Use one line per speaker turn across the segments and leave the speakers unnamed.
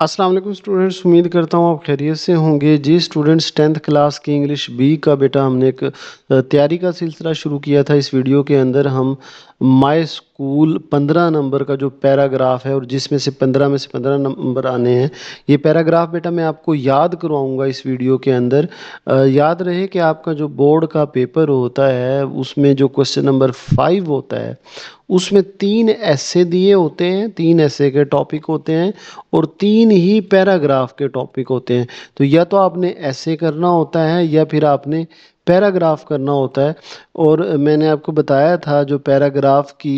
अस्सलाम वालेकुम स्टूडेंट्स, उम्मीद करता हूँ आप खैरियत से होंगे। जी स्टूडेंट्स, 10th क्लास की इंग्लिश बी का बेटा हमने एक तैयारी का सिलसिला शुरू किया था। इस वीडियो के अंदर हम माय स्कूल 15 नंबर का जो पैराग्राफ है और जिसमें से 15 में से 15 नंबर आने हैं, ये पैराग्राफ बेटा मैं आपको याद करवाऊंगा इस वीडियो के अंदर। याद रहे कि आपका जो बोर्ड का पेपर होता है उसमें जो क्वेश्चन नंबर 5 होता है उसमें 3 ऐसे दिए होते हैं, 3 ऐसे के टॉपिक होते हैं और 3 ही पैराग्राफ के टॉपिक होते हैं। तो या तो आपने ऐसे करना होता है या फिर आपने पैराग्राफ करना होता है। और मैंने आपको बताया था जो पैराग्राफ की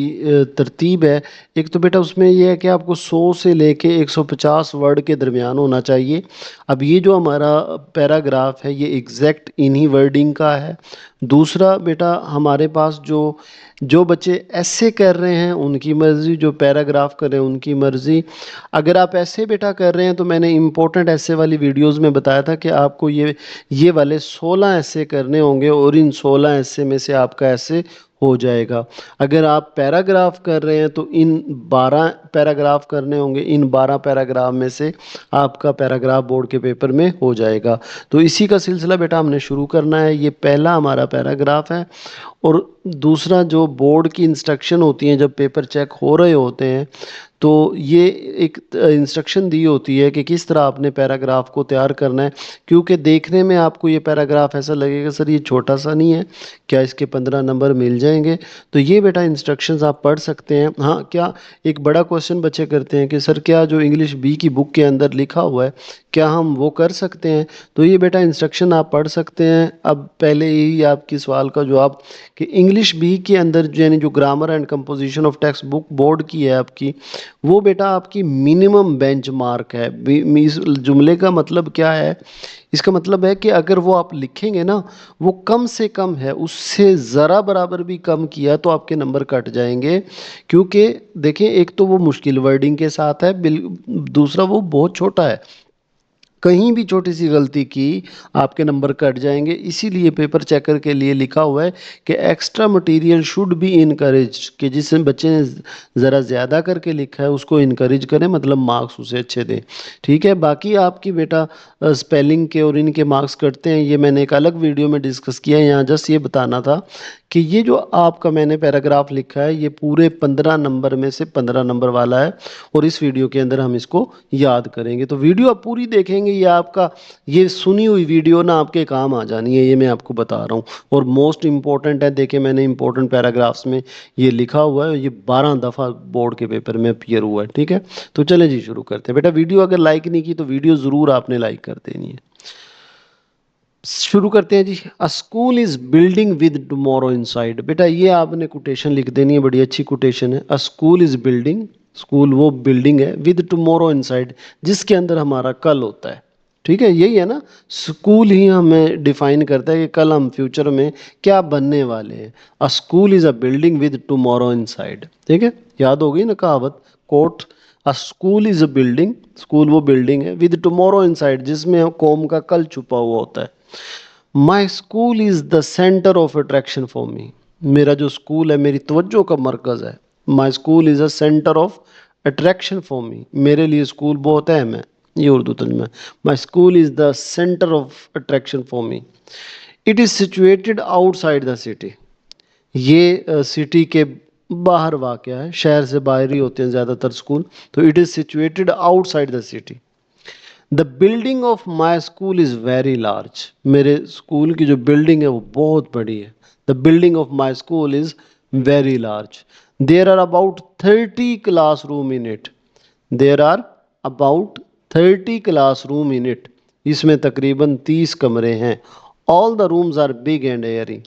तरतीब है, एक तो बेटा उसमें ये है कि आपको 100 से लेके 150 वर्ड के दरमियान होना चाहिए। अब ये जो हमारा पैराग्राफ है ये एग्जैक्ट इन्हीं वर्डिंग का है। दूसरा बेटा हमारे पास जो जो बच्चे ऐसे कर रहे हैं उनकी मर्ज़ी, जो पैराग्राफ कर रहे हैं उनकी मर्ज़ी। अगर आप ऐसे बेटा कर रहे हैं तो मैंने इम्पोर्टेंट ऐसे वाली वीडियोस में बताया था कि आपको ये वाले 16 ऐसे करने होंगे और इन 16 ऐसे में से आपका ऐसे हो जाएगा। अगर आप पैराग्राफ कर रहे हैं तो इन 12 पैराग्राफ करने होंगे, इन 12 पैराग्राफ में से आपका पैराग्राफ बोर्ड के पेपर में हो जाएगा। तो इसी का सिलसिला बेटा हमने शुरू करना है। ये पहला हमारा पैराग्राफ है और दूसरा जो बोर्ड की इंस्ट्रक्शन होती हैं जब पेपर चेक हो रहे होते हैं तो ये एक इंस्ट्रक्शन दी होती है कि किस तरह आपने पैराग्राफ को तैयार करना है। क्योंकि देखने में आपको ये पैराग्राफ ऐसा लगेगा सर ये छोटा सा नहीं है, क्या इसके 15 नंबर मिल जाएंगे? तो ये बेटा इंस्ट्रक्शंस आप पढ़ सकते हैं। हाँ, क्या एक बड़ा क्वेश्चन बच्चे करते हैं कि सर क्या जो इंग्लिश बी की बुक के अंदर लिखा हुआ है क्या हम वो कर सकते हैं? तो ये बेटा इंस्ट्रक्शन आप पढ़ सकते हैं। अब पहले ही आपकी सवाल का जवाब कि इंग्लिश बी के अंदर यानी जो grammar and composition of text book board की है आपकी, वो बेटा आपकी मिनिमम बेंचमार्क है। इस जुमले का मतलब क्या है? इसका मतलब है कि अगर वो आप लिखेंगे ना, वो कम से कम है, उससे ज़रा बराबर भी कम किया तो आपके नंबर कट जाएंगे। क्योंकि देखिए एक तो वो मुश्किल वर्डिंग के साथ है, दूसरा वो बहुत छोटा है। कहीं भी छोटी सी गलती की आपके नंबर कट जाएंगे। इसीलिए पेपर चेकर के लिए लिखा हुआ है कि extra material should be encourage, कि जिस बच्चे ने ज़रा ज़्यादा करके लिखा है उसको इनकरेज करें, मतलब मार्क्स उसे अच्छे दें। ठीक है, बाकी आपकी बेटा स्पेलिंग के और इनके मार्क्स कटते हैं, ये मैंने एक अलग वीडियो में डिस्कस किया है। यहाँ जस्ट ये बताना था कि ये जो आपका मैंने पैराग्राफ लिखा है ये पूरे 15 नंबर में से 15 नंबर वाला है और इस वीडियो के अंदर हम इसको याद करेंगे। तो वीडियो आप पूरी देखेंगे, ये आपका ये सुनी हुई वीडियो ना आपके काम आ जानी है, ये मैं आपको बता रहा हूँ। और मोस्ट इम्पोर्टेंट है, देखिए मैंने इंपॉर्टेंट पैराग्राफ्स में ये लिखा हुआ है, ये 12 दफ़ा बोर्ड के पेपर में अपीयर हुआ है। ठीक है, तो चलें जी शुरू करते हैं। बेटा वीडियो अगर लाइक नहीं की तो वीडियो ज़रूर आपने लाइक कर देनी है। शुरू करते हैं जी। A school is building with tomorrow inside. बेटा ये आपने कोटेशन लिख देनी है, बड़ी अच्छी कोटेशन है। अ स्कूल इज बिल्डिंग, स्कूल वो बिल्डिंग है, विद टुमारो इनसाइड, जिसके अंदर हमारा कल होता है। ठीक है, यही है ना, स्कूल ही हमें डिफाइन करता है कि कल हम फ्यूचर में क्या बनने वाले हैं। A school is a building with tomorrow inside. ठीक है, याद हो गई ना कहावत, quote. A school is a building, school वो बिल्डिंग है, विद टुमारो इनसाइड, जिसमें कौम का कल छुपा हुआ होता है। My school is the centre of attraction for me. मेरा जो स्कूल है मेरी तवज्जो का मरकज़ है। My school is a centre of attraction for me, मेरे लिए स्कूल बहुत अहम है। ये उर्दू तर्जुमा है। My school is the centre of attraction for me. It is situated outside the city. ये सिटी के बाहर वाक़ है, शहर से बाहर ही होते हैं ज़्यादातर स्कूल। तो it is situated outside the city. The building of my school is very large. मेरे स्कूल की जो बिल्डिंग है वो बहुत बड़ी है। The building of my school is very large. There are about 30 class room in it. There are about 30 class room in it. इसमें तकरीबन 30 कमरे हैं। All the rooms are big and airy.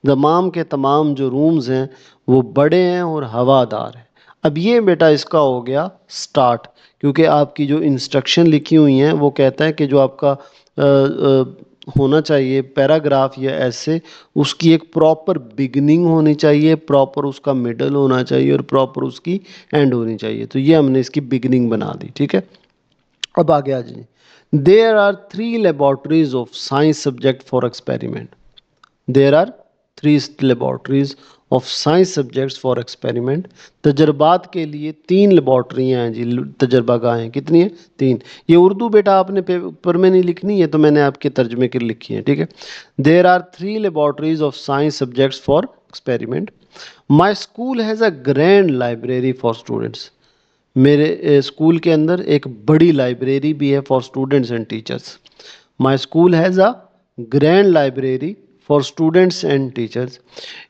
तमाम के तमाम जो रूम्स हैं वो बड़े हैं और हवादार हैं। अब ये बेटा इसका हो गया स्टार्ट, क्योंकि आपकी जो इंस्ट्रक्शन लिखी हुई हैं वो कहता है कि जो आपका होना चाहिए पैराग्राफ या ऐसे, उसकी एक प्रॉपर बिगनिंग होनी चाहिए, प्रॉपर उसका मिडल होना चाहिए और प्रॉपर उसकी एंड होनी चाहिए। तो ये हमने इसकी बिगनिंग बना दी। ठीक है, अब आगे आ जाइए। There are 3 laboratories of science subject for experiment. There are 3 laboratories of science subjects for experiment. तजर्बात के लिए 3 लेबॉर्ट्रियाँ हैं जी, तजर्बागाहें कितनी हैं? 3। ये उर्दू बेटा आपने पेपर में नहीं लिखनी है, तो मैंने आपके तर्जमे के लिए लिखी है, ठीक है। There are 3 laboratories of science subjects for experiment. My school has a grand library for students. मेरे स्कूल के अंदर एक बड़ी लाइब्रेरी भी है for students and teachers. My school has a grand library for students and teachers.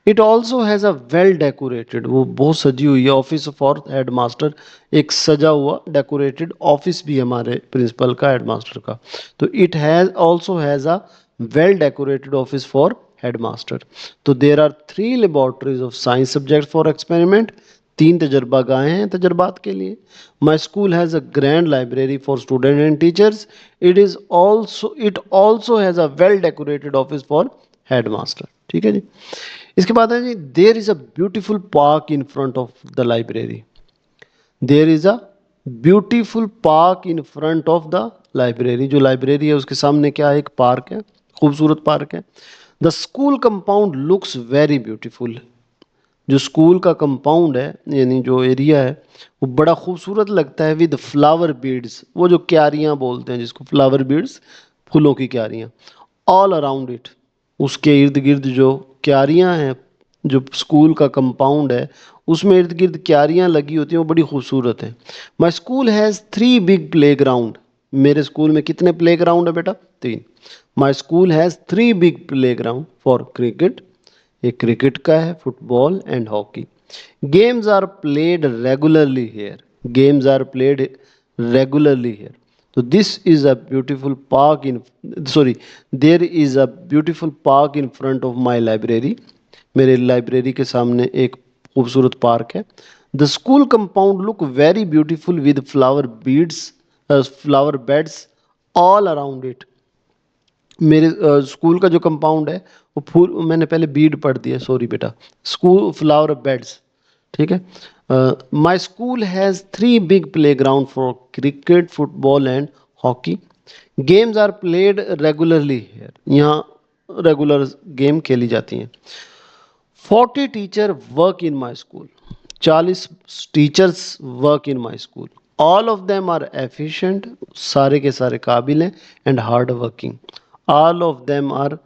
It also has a well decorated, वो बहुत सजी हुई है, ऑफिस फॉर हेड मास्टर। एक सजा हुआ डेकोरेटेड ऑफिस भी है हमारे प्रिंसिपल का, हेड मास्टर का। तो it has also has a well decorated office for head master. तो there are 3 laboratories of science subject for experiment. 3 तजर्बागाहें हैं तजर्बात के लिए। My school has a grand library for student and teachers. It also has a well decorated office for head master. ठीक है जी। इसके बाद है जी, there is a beautiful park in front of the library. There is a beautiful park in front of the library. जो library है उसके सामने क्या है? एक पार्क है, खूबसूरत पार्क है। The school compound looks very beautiful. जो स्कूल का कंपाउंड है, यानी जो एरिया है, वो बड़ा खूबसूरत लगता है। विद फ्लावर बीड्स, वो जो क्यारियां बोलते हैं जिसको, फ्लावर बीड्स, फूलों की क्यारियां। ऑल अराउंड इट, उसके इर्द गिर्द जो क्यारियां हैं, जो स्कूल का कंपाउंड है उसमें इर्द गिर्द क्यारियां लगी होती हैं, वो बड़ी खूबसूरत है। My school has 3 big play ground. मेरे स्कूल में कितने प्ले ग्राउंड है बेटा? 3। My school has 3 big play ground for cricket, एक क्रिकेट का है, football and hockey. Games are played regularly here. Games are played regularly here. तो this is a beautiful park in, sorry, there is a beautiful park in front of my library. मेरे library के सामने एक खूबसूरत park है। The school compound look very beautiful with flower beads, flower beds all around it. मेरे school का जो compound है वो फूल, मैंने पहले बीड पढ़ दिया, सॉरी बेटा, स्कूल फ्लावर बेड्स। ठीक है। My school has 3 big play ground for cricket, football and hockey. Games are played regularly here. यहाँ रेगुलर गेम खेली जाती हैं। 40 teacher work in my school. 40 teachers work in my school. All of them are efficient, सारे के सारे काबिल हैं, and hard working. All of them are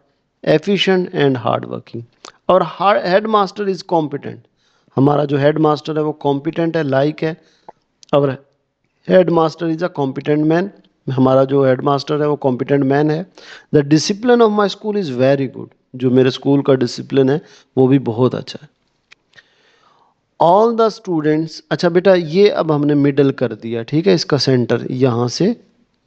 efficient and hard working. और हेड मास्टर इज कॉम्पिटेंट। हमारा जो हेड मास्टर है वो कॉम्पिटेंट है, लाइक है। और head master is a competent man. हमारा जो हेड मास्टर है वो कॉम्पिटेंट मैन है। The discipline of my school is very good. जो मेरे स्कूल का डिसिप्लिन है वो भी बहुत अच्छा है। ऑल द स्टूडेंट्स, अच्छा बेटा ये अब हमने मिडल कर दिया, ठीक है, इसका सेंटर यहाँ से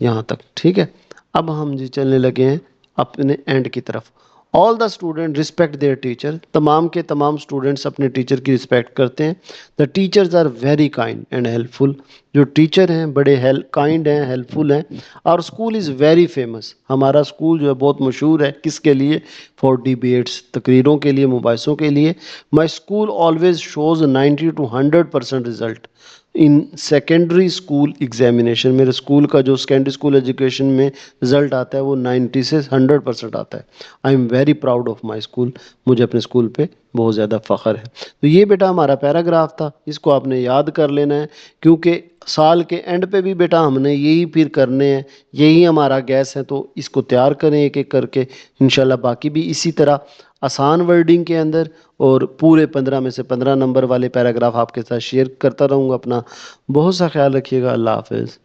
यहाँ तक, ठीक है। अब हम जी चलने लगे हैं अपने एंड की तरफ। All the student respect there teacher. तमाम के तमाम स्टूडेंट्स अपने टीचर की रिस्पेक्ट करते हैं। The teachers are very kind and helpful. जो टीचर हैं बड़े काइंड हैं, हेल्पफुल हैं। और स्कूल इज़ वेरी फेमस। हमारा स्कूल जो है बहुत मशहूर है, किसके लिए? फॉर डिबेट्स, तकरीरों के लिए, मुबाहिसों के लिए। My school always shows 90 to 100% result in secondary school examination. मेरे स्कूल का जो सेकेंडरी स्कूल एजुकेशन में रिजल्ट आता है वो 90 से 100% आता है। I am very proud of my school. मुझे अपने स्कूल पे बहुत ज़्यादा फ़ख्र है। तो ये बेटा हमारा पैराग्राफ था, इसको आपने याद कर लेना है, क्योंकि साल के एंड पे भी बेटा हमने यही फिर करने हैं, यही हमारा गैस है। तो इसको तैयार करें एक एक करके, इंशाल्लाह बाकी भी इसी तरह आसान वर्डिंग के अंदर, और पूरे 15 में से 15 नंबर वाले पैराग्राफ आपके साथ शेयर करता रहूँगा। अपना बहुत सा ख्याल रखिएगा। अल्लाह हाफिज़।